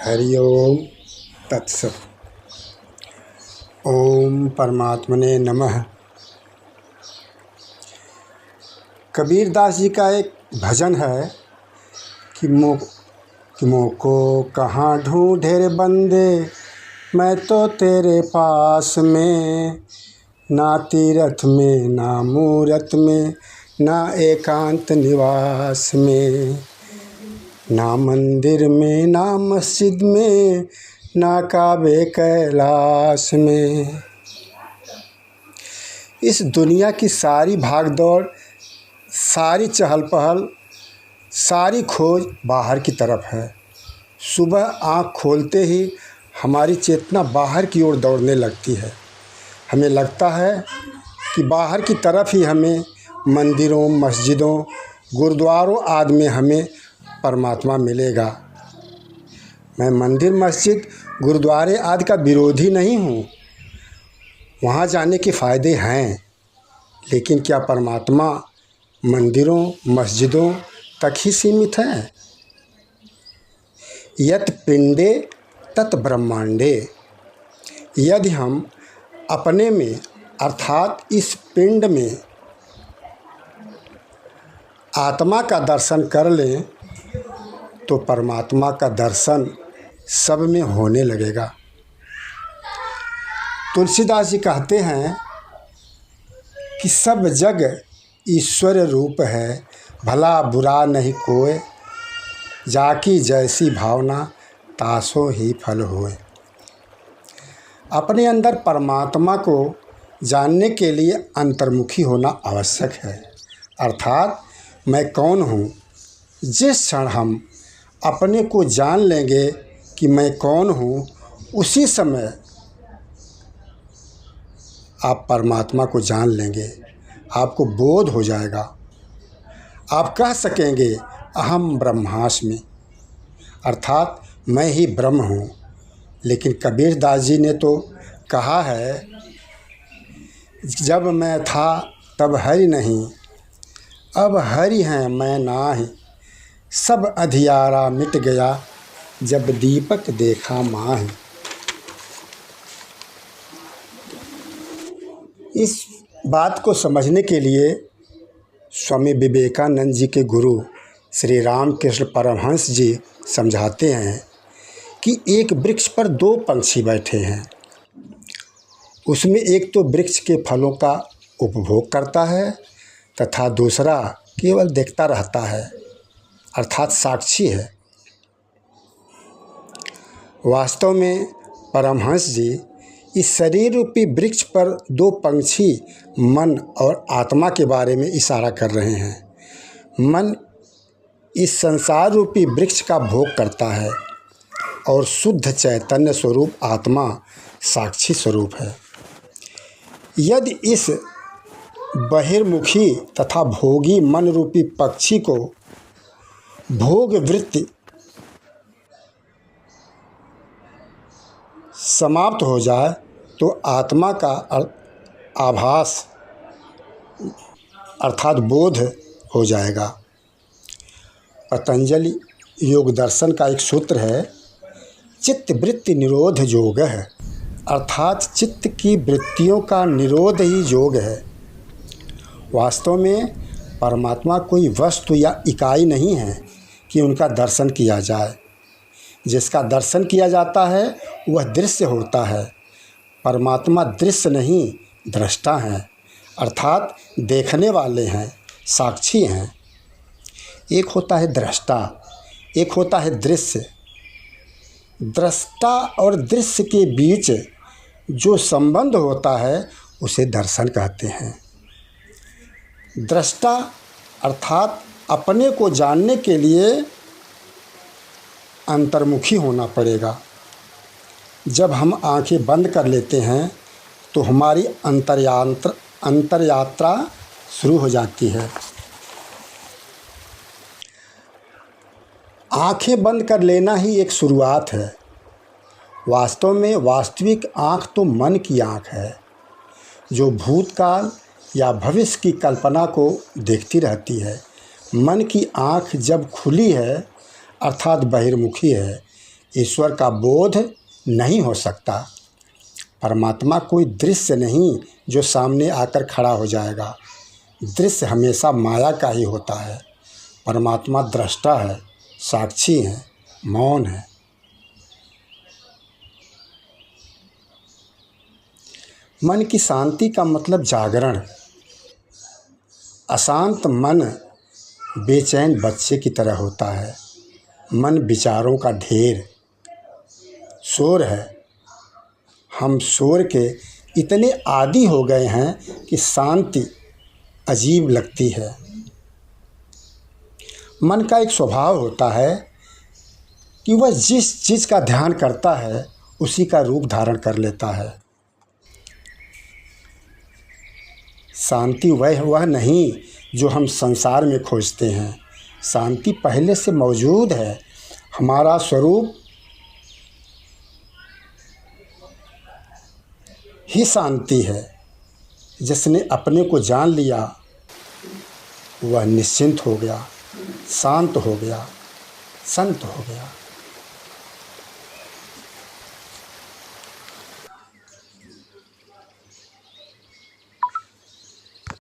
हरि ओम तत्सत। ओम परमात्मने नमः। कबीरदास जी का एक भजन है कि मोको कहाँ ढूंढे रे बंदे, मैं तो तेरे पास में। ना तीरथ में ना मूरत में ना एकांत निवास में, ना मंदिर में ना मस्जिद में ना काबे कैलाश में। इस दुनिया की सारी भागदौड़, सारी चहल पहल, सारी खोज बाहर की तरफ है। सुबह आँख खोलते ही हमारी चेतना बाहर की ओर दौड़ने लगती है। हमें लगता है कि बाहर की तरफ ही हमें मंदिरों, मस्जिदों, गुरुद्वारों आदि में हमें परमात्मा मिलेगा। मैं मंदिर, मस्जिद, गुरुद्वारे आदि का विरोधी नहीं हूँ, वहाँ जाने के फ़ायदे हैं, लेकिन क्या परमात्मा मंदिरों, मस्जिदों तक ही सीमित है? यत् पिंडे तत् ब्रह्मांडे। यदि हम अपने में अर्थात इस पिंड में आत्मा का दर्शन कर लें तो परमात्मा का दर्शन सब में होने लगेगा। तुलसीदास जी कहते हैं कि सब जग ईश्वर रूप है, भला बुरा नहीं कोय, जाकी जैसी भावना तासो ही फल होए। अपने अंदर परमात्मा को जानने के लिए अंतर्मुखी होना आवश्यक है। अर्थात मैं कौन हूँ। जिस क्षण हम अपने को जान लेंगे कि मैं कौन हूँ, उसी समय आप परमात्मा को जान लेंगे। आपको बोध हो जाएगा। आप कह सकेंगे अहम ब्रह्मास्मि, अर्थात मैं ही ब्रह्म हूँ। लेकिन कबीरदास जी ने तो कहा है, जब मैं था तब हरि नहीं, अब हरि हैं मैं नाही, सब अंधियारा मिट गया जब दीपक देखा माही। इस बात को समझने के लिए स्वामी विवेकानंद जी के गुरु श्री रामकृष्ण परमहंस जी समझाते हैं कि एक वृक्ष पर दो पंछी बैठे हैं। उसमें एक तो वृक्ष के फलों का उपभोग करता है तथा दूसरा केवल देखता रहता है, अर्थात साक्षी है। वास्तव में परमहंस जी इस शरीर रूपी वृक्ष पर दो पंछी मन और आत्मा के बारे में इशारा कर रहे हैं। मन इस संसार रूपी वृक्ष का भोग करता है और शुद्ध चैतन्य स्वरूप आत्मा साक्षी स्वरूप है। यदि इस बहिर्मुखी तथा भोगी मन रूपी पक्षी को भोग वृत्ति समाप्त हो जाए तो आत्मा का आभास अर्थात बोध हो जाएगा। पतंजलि योग दर्शन का एक सूत्र है, चित्त वृत्ति निरोध योग है, अर्थात चित्त की वृत्तियों का निरोध ही योग है। वास्तव में परमात्मा कोई वस्तु या इकाई नहीं है कि उनका दर्शन किया जाए। जिसका दर्शन किया जाता है वह दृश्य होता है। परमात्मा दृश्य नहीं, दृष्टा हैं, अर्थात देखने वाले हैं, साक्षी हैं। एक होता है दृष्टा, एक होता है दृश्य। दृष्टा और दृश्य के बीच जो संबंध होता है उसे दर्शन कहते हैं। दृष्टा अर्थात अपने को जानने के लिए अंतर्मुखी होना पड़ेगा। जब हम आंखें बंद कर लेते हैं तो हमारी अंतर्यात्रा शुरू हो जाती है। आंखें बंद कर लेना ही एक शुरुआत है। वास्तव में वास्तविक आँख तो मन की आँख है, जो भूतकाल या भविष्य की कल्पना को देखती रहती है। मन की आँख जब खुली है अर्थात बहिर्मुखी है, ईश्वर का बोध नहीं हो सकता। परमात्मा कोई दृश्य नहीं जो सामने आकर खड़ा हो जाएगा। दृश्य हमेशा माया का ही होता है। परमात्मा दृष्टा है, साक्षी है, मौन है। मन की शांति का मतलब जागरण। अशांत मन बेचैन बच्चे की तरह होता है। मन विचारों का ढेर, शोर है। हम शोर के इतने आदी हो गए हैं कि शांति अजीब लगती है। मन का एक स्वभाव होता है कि वह जिस चीज़ का ध्यान करता है उसी का रूप धारण कर लेता है। शांति वह नहीं जो हम संसार में खोजते हैं। शांति पहले से मौजूद है। हमारा स्वरूप ही शांति है। जिसने अपने को जान लिया वह निश्चिंत हो गया, शांत हो गया, संत हो गया।